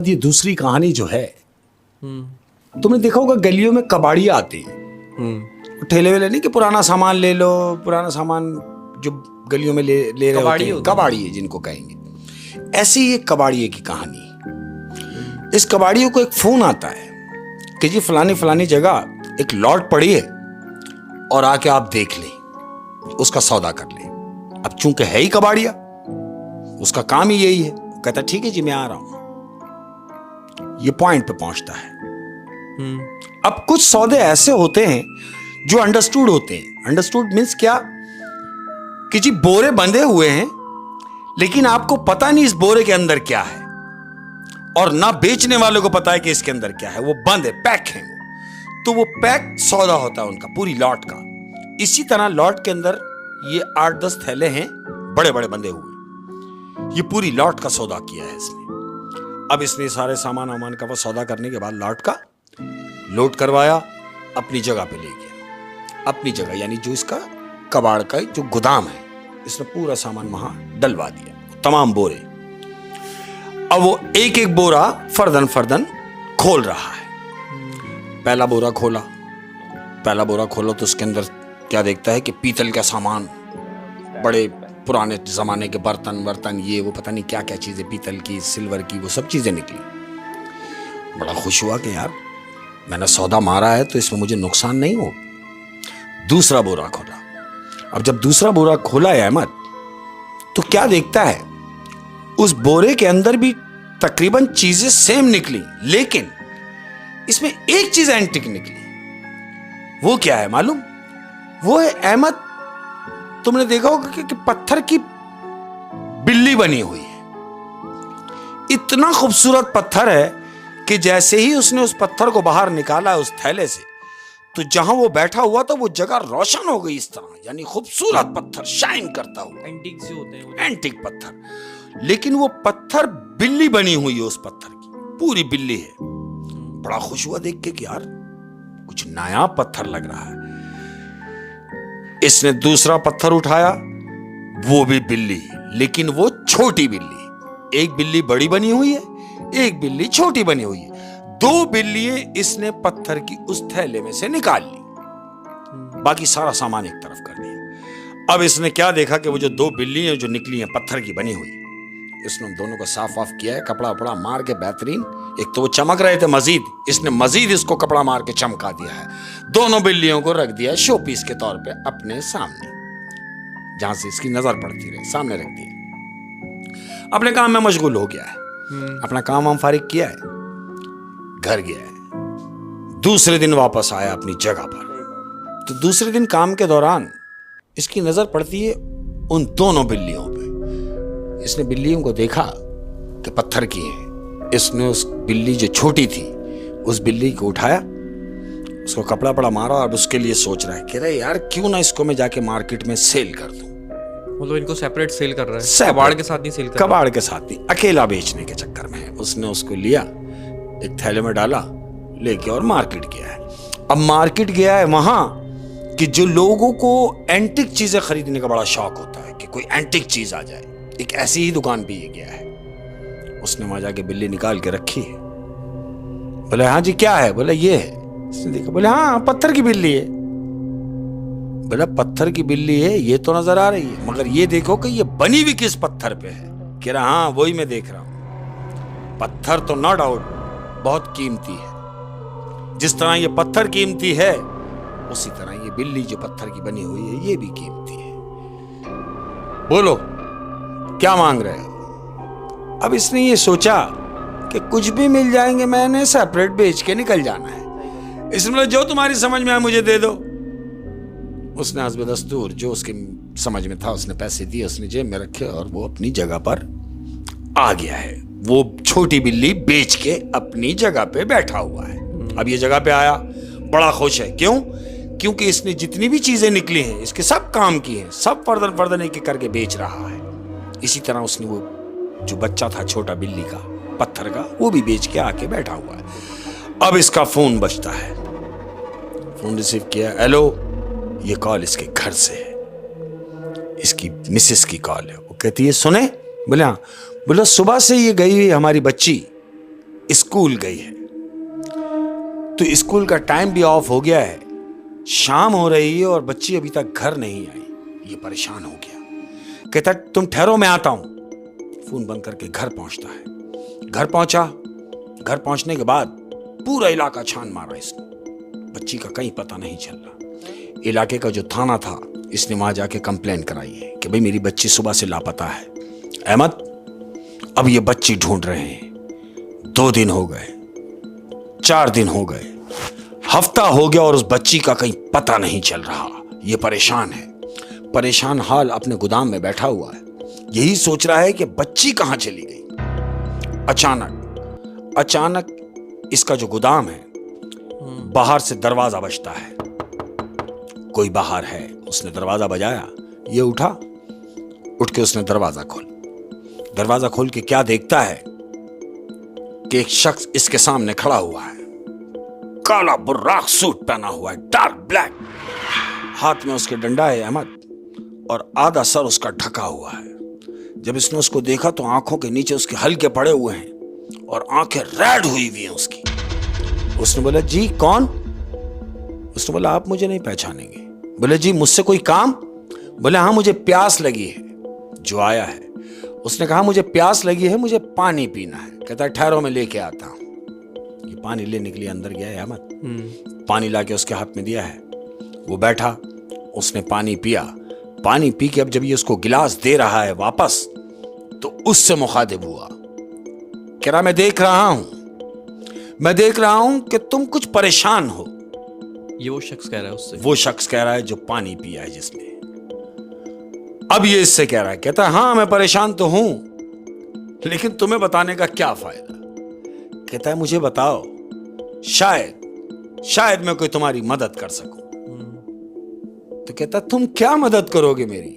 ये दूसरी कहानी जो है, तुमने देखा होगा गलियों में कबाड़ी आते हैं, ठेले वेले नहीं कि पुराना सामान ले लो, पुराना सामान जो गलियों में ले रहे होते हैं, कबाड़ी है जिनको कहेंगे। ऐसी ये कबाड़िए की कहानी। इस कबाड़ियों को एक फोन आता है कि जी फलानी फलानी जगह एक लॉट पड़ी है और आके आप देख लें, उसका सौदा कर लें। अब चूंकि है ही कबाड़िया, उसका काम ही यही है, कहता ठीक है जी मैं आ रहा हूं। ये पॉइंट पे पहुंचता है। अब कुछ सौदे ऐसे होते हैं जो अंडरस्टूड होते हैं। अंडरस्टूड मीन्स क्या कि जी बोरे बंधे हुए हैं लेकिन आपको पता नहीं इस बोरे के अंदर क्या है, और ना बेचने वालों को पता है कि इसके अंदर क्या है। वो बंद है, पैक है वो। तो वो पैक सौदा होता है उनका, पूरी लॉट का। इसी तरह लॉट के अंदर ये 8-10 थैले हैं बड़े बड़े बंधे हुए। ये पूरी लॉट का सौदा किया है इसने। अब इसने सारे सामान का वो सौदा करने के बाद लॉट का लोड करवाया, अपनी जगह पे ले गया। अपनी जगह यानी जो इसका कबाड़ का जो गोदाम है, इसने पूरा सामान वहां डलवा दिया, तमाम बोरे। अब वो एक एक बोरा फर्दन फर्दन खोल रहा है। पहला बोरा खोला तो उसके अंदर क्या देखता है कि पीतल का सामान, बड़े पुराने जमाने के बर्तन ये वो पता नहीं क्या क्या चीजें, पीतल की, सिल्वर की, वो सब चीजें निकली। बड़ा खुश हुआ कि यार मैंने सौदा मारा है तो इसमें मुझे नुकसान नहीं हो। दूसरा बोरा खोला। अब जब दूसरा बोरा खोला है अहमद, तो क्या देखता है, उस बोरे के अंदर भी तकरीबन चीजें सेम निकली, लेकिन इसमें एक चीज एंटिक निकली। वो क्या है मालूम? वो है अहमद, तुमने देखा होगा कि पत्थर की बिल्ली बनी हुई है। इतना खूबसूरत पत्थर है कि जैसे ही उसने उस पत्थर को बाहर निकाला उस थैले से, तो जहां वो बैठा हुआ था वो जगह रोशन हो गई इस तरह, यानी खूबसूरत पत्थर शाइन करता हुआ। एंटीक से होते हैं, एंटीक पत्थर। लेकिन वो पत्थर बिल्ली बनी हुई है, उस पत्थर की पूरी बिल्ली है। बड़ा खुश हुआ देख के कि यार कुछ नया पत्थर लग रहा है। इसने दूसरा पत्थर उठाया, वो भी बिल्ली, लेकिन वो छोटी बिल्ली। एक बिल्ली बड़ी बनी हुई है, एक बिल्ली छोटी बनी हुई है। दो बिल्लियां इसने पत्थर की उस थैले में से निकाल ली, बाकी सारा सामान एक तरफ कर दिया। अब इसने क्या देखा कि वो जो दो बिल्लियां जो निकली हैं पत्थर की बनी हुई, इसने दोनों को साफ वाफ किया है, कपड़ा वपड़ा मार के बेहतरीन। एक तो वो चमक रहे थे मजीद, इसने मजीद इसको कपड़ा मार के चमका दिया है। दोनों बिल्लियों को रख दिया शो पीस के तौर पे अपने सामने, जहां से इसकी नजर पड़ती रहे, सामने रख दिया। अपने काम में मशगूल हो गया है, अपना काम हम फारिग किया है, घर गया है। दूसरे दिन वापस आया अपनी जगह पर। तो दूसरे दिन काम के दौरान इसकी नजर पड़ती है उन दोनों बिल्लियों पे। इसने बिल्लियों को देखा कि पत्थर की है। इसने उस बिल्ली जो छोटी थी, उस बिल्ली को उठाया, उसको कपड़ा पड़ा मारा और उसके लिए सोच रहा है कि अरे यार क्यों ना इसको मैं जाके मार्केट में सेल कर दूं। मतलब इनको सेपरेट सेल कर रहा है, कबाड़ के साथ नहीं सेल कर रहा। कबाड़ के साथ नहीं, अकेला बेचने के चक्कर में है। उसने उसको लिया, एक थैले में डाला, लेके और मार्केट गया है। अब मार्केट गया है वहां कि जो लोगों को एंटिक चीजें खरीदने का बड़ा शौक होता है कि कोई एंटिक चीज आ जाए, एक ऐसी ही दुकान पे ये गया है। उसने वहां जाके बिल्ली निकाल के रखी है। बोले हाँ जी क्या है? बोले ये है। उसने देखा, बोले हाँ पत्थर की बिल्ली है। बोला पत्थर की बिल्ली है, ये तो नजर आ रही है, मगर ये देखो कि ये बनी भी किस पत्थर पे है। कह रहा हाँ वही मैं देख रहा हूं। पत्थर तो नो डाउट बहुत कीमती है। जिस तरह ये पत्थर कीमती है, उसी तरह ये बिल्ली जो पत्थर की बनी हुई है ये भी कीमती है। बोलो क्या मांग रहे हो? अब इसने ये सोचा कि कुछ भी मिल जाएंगे, मैंने सेपरेट बेच के निकल जाना है। इसमें जो तुम्हारी समझ में आए मुझे दे दो। उसने हस्ब दस्तूर जो उसके समझ में था उसने पैसे दिए, उसने जेब में रखे और वो अपनी जगह पर आ गया है। वो छोटी बिल्ली बेच के अपनी जगह पे बैठा हुआ है। अब ये जगह पे आया, बड़ा खुश है। क्यों? क्योंकि इसने जितनी भी चीजें निकली हैं, इसके सब काम की हैं, सब फर्दन फर्दन एक करके बेच रहा है। इसी तरह उसने वो जो बच्चा था छोटा बिल्ली का, पत्थर का, वो भी बेच के आके बैठा हुआ है। अब इसका फोन बजता है। फोन रिसीव किया। हेलो, ये कॉल इसके घर से है, इसकी मिसेस की कॉल है। वो कहती है सुने? बोले हाँ। बोला सुबह से ये गई हुई हमारी बच्ची स्कूल गई है, तो स्कूल का टाइम भी ऑफ हो गया है, शाम हो रही है और बच्ची अभी तक घर नहीं आई। ये परेशान हो गया, कहता तुम ठहरो मैं आता हूं। फोन बंद करके घर पहुंचता है। घर पहुंचा, घर पहुंचने के बाद पूरा इलाका छान मारा इसने, बच्ची का कहीं पता नहीं चल रहा। इलाके का जो थाना था, इसने वहां जाके कंप्लेंट कराई है कि भाई मेरी बच्ची सुबह से लापता है। अहमद, अब ये बच्ची ढूंढ रहे हैं। 2 दिन हो गए, 4 दिन हो गए, हफ्ता हो गया और उस बच्ची का कहीं पता नहीं चल रहा। ये परेशान है, परेशान हाल अपने गोदाम में बैठा हुआ है, यही सोच रहा है कि बच्ची कहां चली गई। अचानक इसका जो गोदाम है, बाहर से दरवाजा बजता है। कोई बाहर है, उसने दरवाजा बजाया, ये उठा, उठ के उसने दरवाजा खोल के क्या देखता है कि एक शख्स इसके सामने खड़ा हुआ है, काला बुर्राक सूट पहना हुआ है, डार्क ब्लैक, हाथ में उसके डंडा है अहमद, और आधा सर उसका ढका हुआ है। जब इसने उसको देखा तो आंखों के नीचे उसके हल्के पड़े हुए हैं और आंखें रेड हुई हुई हैं उसकी। उसने बोला जी कौन? उसने बोला आप मुझे नहीं पहचानेंगे। बोले जी मुझसे कोई काम? बोले हाँ मुझे प्यास लगी है। जो आया है उसने कहा मुझे प्यास लगी है, मुझे पानी पीना है। कहता है ठहरो मैं लेके आता हूं। ये पानी लेने के लिए अंदर गया है अहमद, पानी लाके उसके हाथ में दिया है, वो बैठा, उसने पानी पिया। पानी पी के अब जब ये उसको गिलास दे रहा है वापस, तो उससे मुखातिब हुआ, कह रहा मैं देख रहा हूं कि तुम कुछ परेशान हो। ये वो शख्स कह रहा है उससे? वो शख्स कह रहा है जो पानी पिया है जिसने। अब ये इससे कह रहा है, कहता है हाँ मैं परेशान तो हूं, लेकिन तुम्हें बताने का क्या फायदा। कहता है मुझे बताओ, शायद मैं कोई तुम्हारी मदद कर सकूं। तो कहता तुम क्या मदद करोगे मेरी,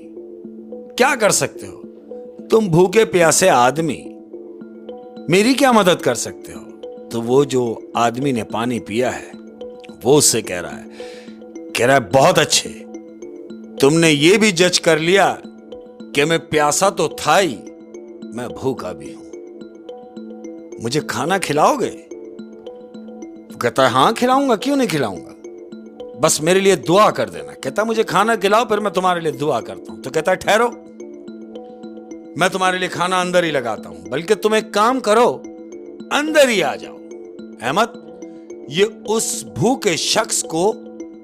क्या कर सकते हो? तुम भूखे प्यासे आदमी, मेरी क्या मदद कर सकते हो? तो वो जो आदमी ने पानी पिया है वो उससे कह रहा है बहुत अच्छे, तुमने ये भी जज कर लिया कि मैं प्यासा तो था ही, मैं भूखा भी हूं, मुझे खाना खिलाओगे? कहता है हाँ खिलाऊंगा, क्यों नहीं खिलाऊंगा, बस मेरे लिए दुआ कर देना। कहता मुझे खाना खिलाओ फिर मैं तुम्हारे लिए दुआ करता हूं। तो कहता है ठहरो, मैं तुम्हारे लिए खाना अंदर ही लगाता हूं, बल्कि तुम एक काम करो, अंदर ही आ जाओ। अहमद, ये उस भूखे शख्स को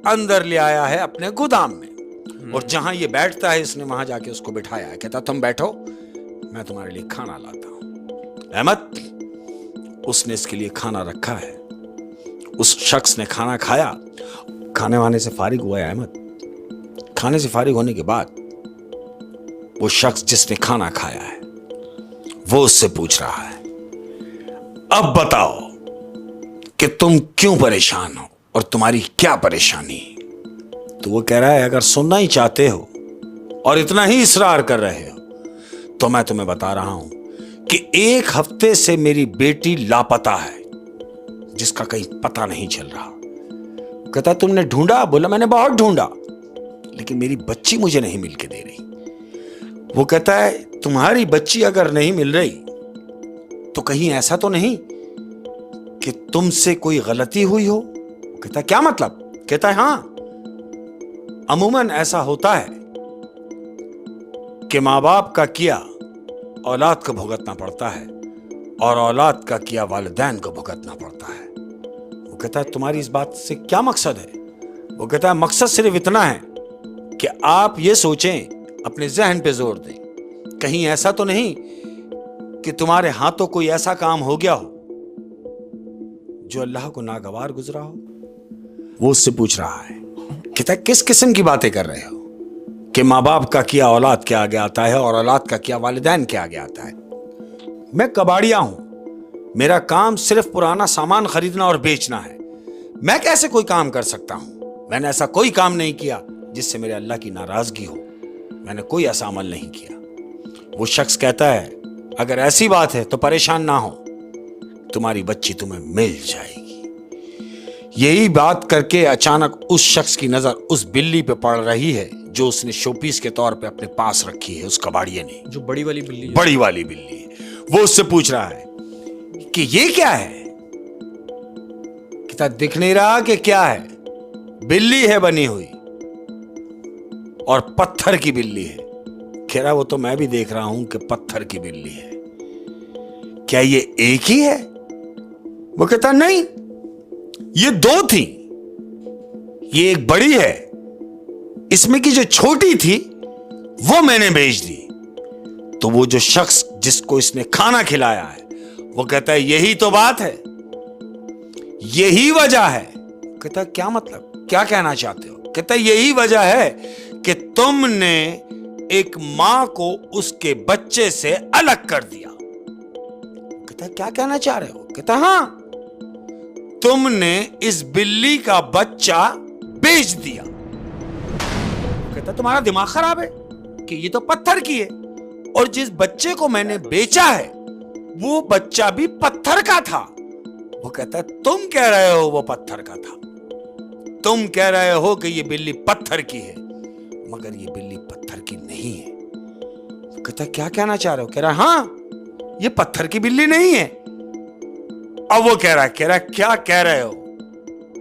अंदर ले आया है अपने गोदाम में, और जहां ये बैठता है इसने वहां जाके उसको बिठाया है। कहता तुम बैठो, मैं तुम्हारे लिए खाना लाता हूं। अहमद, उसने इसके लिए खाना रखा है। उस शख्स ने खाना खाया, खाने वाने से फारिग हुआ है अहमद। खाने से फारिग होने के बाद वो शख्स जिसने खाना खाया है वो उससे पूछ रहा है, अब बताओ कि तुम क्यों परेशान हो और तुम्हारी क्या परेशानी? तो वो कह रहा है अगर सुनना ही चाहते हो और इतना ही इसरार कर रहे हो तो मैं तुम्हें बता रहा हूं कि 1 हफ्ते से मेरी बेटी लापता है, जिसका कहीं पता नहीं चल रहा। कहता तुमने ढूंढा? बोला मैंने बहुत ढूंढा, लेकिन मेरी बच्ची मुझे नहीं मिल के दे रही। वो कहता है तुम्हारी बच्ची अगर नहीं मिल रही तो कहीं ऐसा तो नहीं कि तुमसे कोई गलती हुई हो? कहता क्या मतलब? कहता है हाँ, अमूमन ऐसा होता है कि माँ बाप का किया औलाद को भुगतना पड़ता है और औलाद का किया वालिदैन को भुगतना पड़ता है। वो कहता है तुम्हारी इस बात से क्या मकसद है? वो कहता है मकसद सिर्फ इतना है कि आप ये सोचें, अपने जहन पे जोर दें, कहीं ऐसा तो नहीं कि तुम्हारे हाथों कोई ऐसा काम हो गया हो जो अल्लाह को नागवार गुजरा हो। वो उससे पूछ रहा है, कहता है किस किस्म की बातें कर रहे हो कि माँ बाप का किया औलाद के आगे आता है और औलाद का किया वालिदैन के आगे आता है? मैं कबाड़िया हूं, मेरा काम सिर्फ पुराना सामान खरीदना और बेचना है, मैं कैसे कोई काम कर सकता हूं? मैंने ऐसा कोई काम नहीं किया जिससे मेरे अल्लाह की नाराजगी हो, मैंने कोई ऐसा अमल नहीं किया। वो शख्स कहता है अगर ऐसी बात है तो परेशान ना हो, तुम्हारी बच्ची तुम्हें मिल जाएगी। यही बात करके अचानक उस शख्स की नजर उस बिल्ली पे पड़ रही है जो उसने शोपीस के तौर पे अपने पास रखी है, उस कबाड़िये ने, जो बड़ी वाली बिल्ली है। बड़ी वाली बिल्ली है। वो उससे पूछ रहा है कि ये क्या है? कहता दिख नहीं रहा कि क्या है? बिल्ली है बनी हुई और पत्थर की बिल्ली है। कह रहा वो तो मैं भी देख रहा हूं कि पत्थर की बिल्ली है, क्या ये एक ही है? वो कहता नहीं, ये दो थी, ये एक बड़ी है, इसमें की जो छोटी थी वो मैंने बेच दी। तो वो जो शख्स जिसको इसने खाना खिलाया है वो कहता है यही तो बात है, यही वजह है। कहता क्या मतलब, क्या कहना चाहते हो? कहता यही वजह है कि तुमने एक मां को उसके बच्चे से अलग कर दिया। कहता क्या कहना चाह रहे हो? कहता हां, तुमने इस बिल्ली का बच्चा बेच दिया। कहता तुम्हारा दिमाग खराब है कि ये तो पत्थर की है, और जिस बच्चे को मैंने बेचा है वो बच्चा भी पत्थर का था। वो कहता तुम कह रहे हो वो पत्थर का था, तुम कह रहे हो कि ये बिल्ली पत्थर की है, मगर ये बिल्ली पत्थर की नहीं है। कहता क्या कहना चाह रहे हो? कह रहा हां, ये पत्थर की बिल्ली नहीं है। अब वो कह रहा क्या कह रहे हो?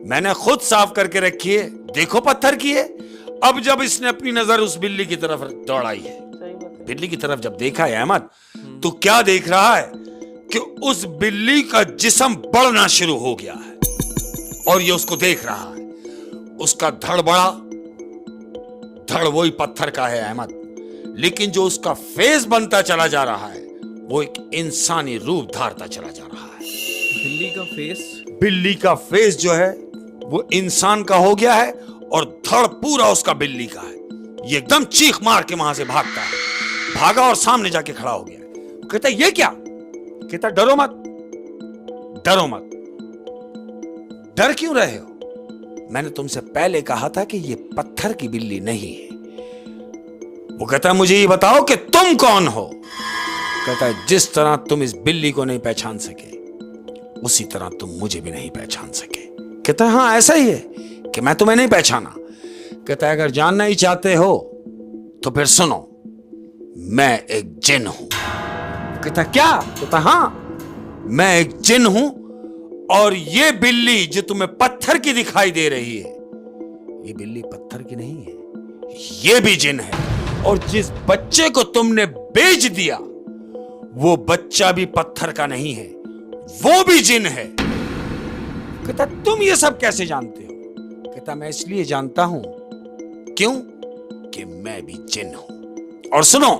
मैंने खुद साफ करके रखी है, देखो पत्थर की है। अब जब इसने अपनी नजर उस बिल्ली की तरफ दौड़ाई है, बिल्ली की तरफ जब देखा है अहमद, तो क्या देख रहा है कि उस बिल्ली का जिस्म बढ़ना शुरू हो गया है और ये उसको देख रहा है। उसका धड़ बड़ा, धड़ वही पत्थर का है अहमद, लेकिन जो उसका फेस बनता चला जा रहा है वो एक इंसानी रूप धारता चला जा रहा है। बिल्ली का फेस जो है वो इंसान का हो गया है और धड़ पूरा उसका बिल्ली का है। ये एकदम चीख मार के वहां से भागता है, भागा और सामने जाके खड़ा हो गया। कहता ये क्या? कहता डरो मत, डरो मत। डर क्यों रहे हो? मैंने तुमसे पहले कहा था कि ये पत्थर की बिल्ली नहीं है। वो कहता मुझे ये बताओ कि तुम कौन हो? कहता जिस तरह तुम इस बिल्ली को नहीं पहचान सके उसी तरह तुम मुझे भी नहीं पहचान सके। कहता हां ऐसा ही है कि मैं तुम्हें नहीं पहचाना। कहता अगर जानना ही चाहते हो तो फिर सुनो, मैं एक जिन हूं। कहता क्या? कहता हां, मैं एक जिन हूं और ये बिल्ली जो तुम्हें पत्थर की दिखाई दे रही है, ये बिल्ली पत्थर की नहीं है, ये भी जिन है। और जिस बच्चे को तुमने बेच दिया वो बच्चा भी पत्थर का नहीं है, वो भी जिन है। कहता तुम ये सब कैसे जानते हो? कहता मैं इसलिए जानता हूं, क्यों? कि मैं भी जिन हूं। और सुनो,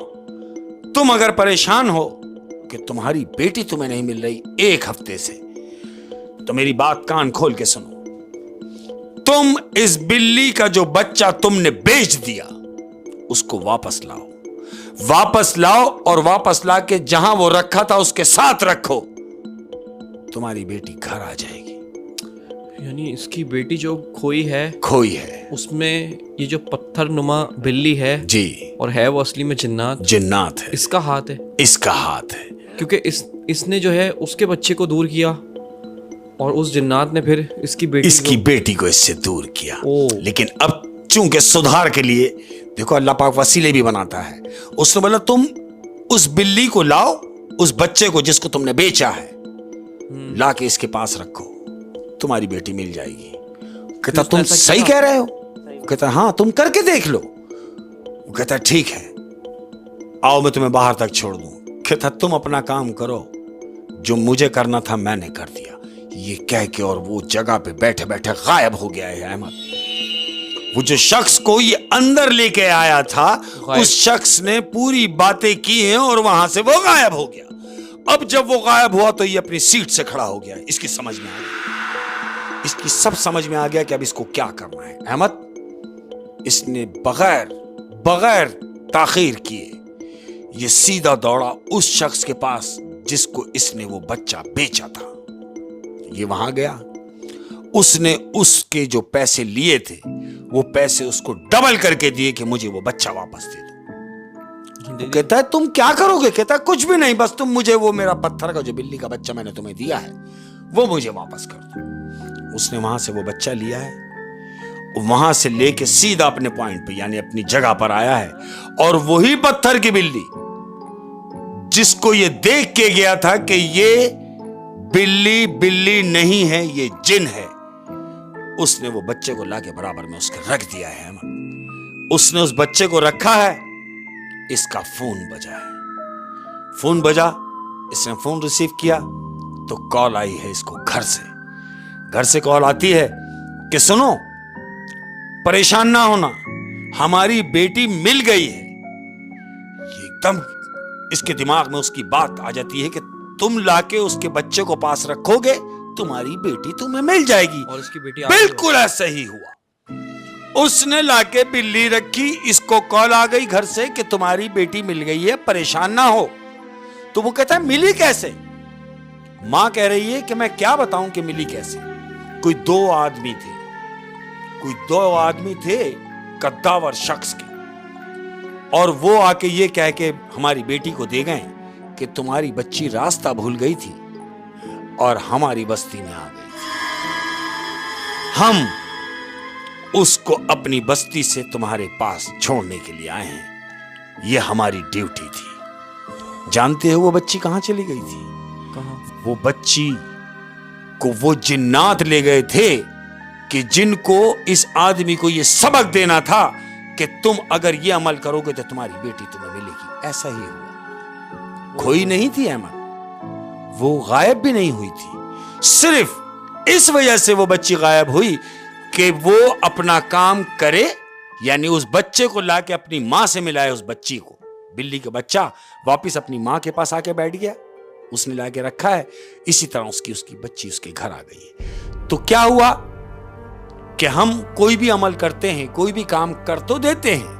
तुम अगर परेशान हो कि तुम्हारी बेटी तुम्हें नहीं मिल रही एक हफ्ते से, तो मेरी बात कान खोल के सुनो। तुम इस बिल्ली का जो बच्चा तुमने बेच दिया उसको वापस लाओ, वापस लाओ और वापस लाके जहां वो रखा था उसके साथ रखो, तुम्हारी बेटी घर आ जाएगी। यानी इसकी बेटी जो खोई है उसमें ये जो पत्थर नुमा बिल्ली है जी, और है वो असली में जिन्नात है। इसका हाथ है, इसका हाथ है, क्योंकि इसने जो है उसके बच्चे को दूर किया और उस जिन्नात ने फिर इसकी बेटी को इससे दूर किया। लेकिन अब चूंकि सुधार के लिए देखो अल्लाह पाक वसीले भी बनाता है। उसने बोला तुम उस बिल्ली को लाओ, उस बच्चे को जिसको तुमने बेचा है ला के इसके पास रखो, तुम्हारी बेटी मिल जाएगी। कहता तुम सही कह रहे हो? कहता हाँ तुम करके देख लो। कहता ठीक है, आओ मैं तुम्हें बाहर तक छोड़ दूं। कहता तुम अपना काम करो, जो मुझे करना था मैंने कर दिया। ये कह के और वो जगह पे बैठे बैठे गायब हो गया है अहमद। वो जो शख्स को ये अंदर लेके आया था उस शख्स ने पूरी बातें की हैं और वहां से वो गायब हो गया। अब जब वो गायब हुआ तो ये अपनी सीट से खड़ा हो गया। इसकी समझ में आ गया, इसकी सब समझ में आ गया कि अब इसको क्या करना है। अहमद इसने बगैर ताखीर किए ये सीधा दौड़ा उस शख्स के पास जिसको इसने वो बच्चा बेचा था। ये वहां गया, उसने उसके जो पैसे लिए थे वो पैसे उसको डबल करके दिए कि मुझे वो बच्चा वापस दे दो। कहता है तुम क्या करोगे? कहता है कुछ भी नहीं, बस तुम मुझे वो मेरा पत्थर का जो बिल्ली का बच्चा मैंने तुम्हें दिया है वो मुझे वापस कर दो। उसने वहां से वो बच्चा लिया है, वहां से लेके सीधा अपने पॉइंट पे यानी अपनी जगह पर आया है। और वही पत्थर की बिल्ली जिसको ये देख के गया था कि ये बिल्ली नहीं है, ये जिन है, उसने वो बच्चे को लाके बराबर में उसके रख दिया है अहमद। उसने उस बच्चे को रखा है, इसका फोन बजा है। फोन बजा, इसने फोन रिसीव किया तो कॉल आई है इसको घर से। घर से कॉल आती है कि सुनो, परेशान ना होना, हमारी बेटी मिल गई है। एकदम इसके दिमाग में उसकी बात आ जाती है कि तुम लाके उसके बच्चे को पास रखोगे, तुम्हारी बेटी तुम्हें मिल जाएगी। और उसकी बेटी बिल्कुल ऐसा ही हुआ। उसने लाके बिल्ली रखी, इसको कॉल आ गई घर से कि तुम्हारी बेटी मिल गई है, परेशान ना हो। तो वो कहता है मिली कैसे? मां कह रही है कि मैं क्या बताऊं कि मिली कैसे। कोई दो आदमी थे कद्दावर शख्स के, और वो आके ये कह के हमारी बेटी को दे गए कि तुम्हारी बच्ची रास्ता भूल गई थी और हमारी बस्ती में आ गई थी। हम उसको अपनी बस्ती से तुम्हारे पास छोड़ने के लिए आए हैं, ये हमारी ड्यूटी थी। जानते हो वो बच्ची कहां चली गई थी? कहां? वो बच्ची को वो जिन्नात ले गए थे कि जिनको इस आदमी को ये सबक देना था कि तुम अगर ये अमल करोगे तो तुम्हारी बेटी तुम्हें मिलेगी। ऐसा ही हुआ। खोई नहीं थी अहमद, वो गायब भी नहीं हुई थी। सिर्फ इस वजह से वो बच्ची गायब हुई कि वो अपना काम करे, यानी उस बच्चे को लाके अपनी मां से मिलाए। उस बच्ची को, बिल्ली का बच्चा वापस अपनी मां के पास आके बैठ गया, उसने लाके रखा है। इसी तरह उसकी बच्ची उसके घर आ गई है। तो क्या हुआ कि हम कोई भी अमल करते हैं, कोई भी काम कर तो देते हैं,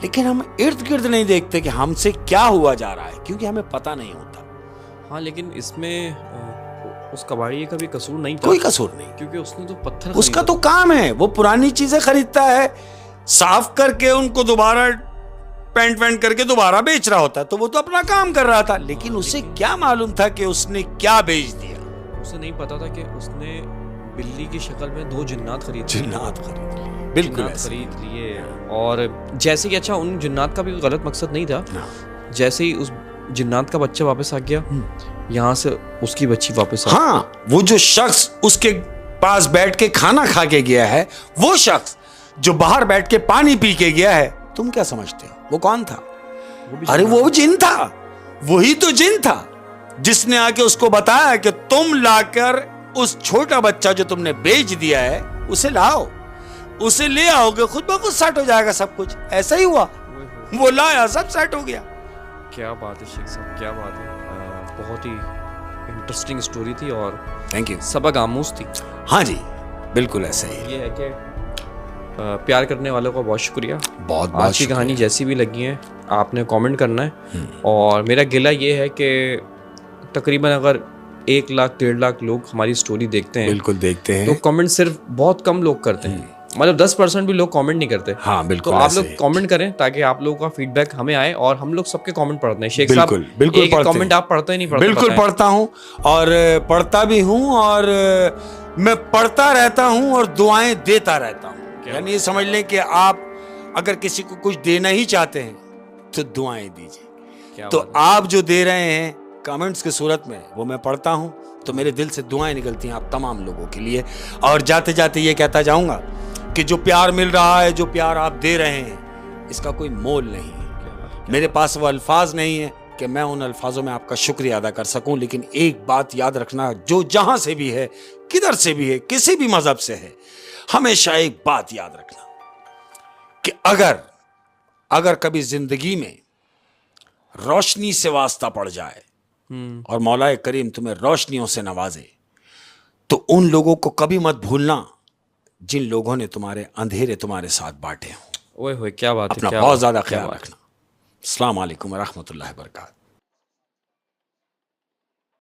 लेकिन हम इर्द गिर्द नहीं देखते कि हमसे क्या हुआ जा रहा है, क्योंकि हमें पता नहीं होता। हाँ, लेकिन इसमें उस कबाड़ी का भी कसूर नहीं था। कोई कसूर नहीं, क्योंकि उसने तो पत्थर, उसका तो काम है, वो पुरानी चीजें खरीदता है, साफ करके उनको दोबारा पेंट करके दोबारा बेच रहा होता है, तो वो तो अपना काम कर रहा था। लेकिन उसे क्या मालूम था कि उसने क्या बेच दिया? उसे नहीं पता था कि उसने बिल्ली की शक्ल में दो जिन्नात खरीद लिए। बिल्कुल खरीद लिए। और जैसे कि अच्छा, उन जिन्नात का भी कोई गलत मकसद नहीं था। जैसे ही उस जिन्नात का बच्चा वापस आ गया, यहाँ से उसकी बच्ची वापस आ। हाँ, वो जो शख्स उसके पास बैठ के खाना खा के गया है, वो शख्स जो बाहर बैठ के पानी पी के गया है, तुम क्या समझते हो वो कौन था? अरे वो जिन था, वही तो जिन था जिसने आके उसको बताया कि तुम लाकर उस छोटा बच्चा जो तुमने बेच दिया है उसे लाओ, उसे ले आओगे, खुद ब खुद सेट हो जाएगा सब कुछ। ऐसा ही हुआ, वो लाया, सब सेट हो गया। क्या बात है शेख साहब, क्या बात है। बहुत ही इंटरेस्टिंग स्टोरी थी और थैंक यू, सबक आमूज थी। हाँ जी, बिल्कुल ऐसा ही। ये है कि प्यार करने वालों का बहुत शुक्रिया। बहुत आज की कहानी जैसी भी लगी है, आपने कमेंट करना है। और मेरा गिला ये है कि तकरीबन अगर 1 लाख 1.5 लाख लोग हमारी स्टोरी देखते हैं, बिल्कुल देखते हैं, तो कमेंट सिर्फ बहुत कम लोग करते हैं। मतलब 10% भी लोग कमेंट नहीं करते। हाँ, बिल्कुल। तो आप लोग कमेंट करें ताकि आप लोगों का फीडबैक हमें आए, और हम लोग सबके कमेंट पढ़ते हैं। शेख साहब, बिल्कुल एक कमेंट आप पढ़ते नहीं पढ़ते? बिल्कुल पढ़ता हूँ, और पढ़ता भी हूँ, और मैं पढ़ता रहता हूँ और दुआएं देता रहता हूँ। यानी ये समझ लें कि आप अगर किसी को कुछ देना ही चाहते हैं तो दुआएं दीजिए। तो आप जो दे रहे हैं कमेंट्स की सूरत में, वो मैं पढ़ता हूं, तो मेरे दिल से दुआएं निकलती हैं आप तमाम लोगों के लिए। और जाते जाते ये कहता जाऊंगा कि जो प्यार मिल रहा है, जो प्यार आप दे रहे हैं, इसका कोई मोल नहीं है। मेरे पास वो अल्फाज नहीं है कि मैं उन अल्फाजों में आपका शुक्रिया अदा कर सकूं, लेकिन एक बात याद रखना, जो जहां से भी है, किधर से भी है, किसी भी मजहब से है, हमेशा एक बात याद रखना कि अगर कभी जिंदगी में रोशनी से वास्ता पड़ जाए और मौलाए करीम तुम्हें रोशनियों से नवाजे, तो उन लोगों को कभी मत भूलना जिन लोगों ने तुम्हारे अंधेरे तुम्हारे साथ बांटे हों। ओए होए, क्या बात है। अपना बहुत ज्यादा ख्याल रखना। अस्सलाम वालेकुम व रहमतुल्लाहि व बरकातहू।